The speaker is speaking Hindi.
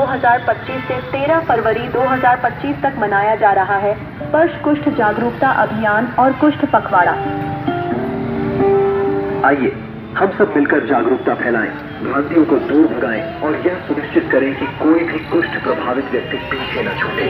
2025 से 13 फरवरी 2025 तक मनाया जा रहा है स्पर्श कुष्ठ जागरूकता अभियान और कुष्ठ पखवाड़ा। आइए हम सब मिलकर जागरूकता फैलाएं, भ्रांतियों को दूर भगाएं और यह सुनिश्चित करें कि कोई भी कुष्ठ प्रभावित व्यक्ति पीछे न छूटे।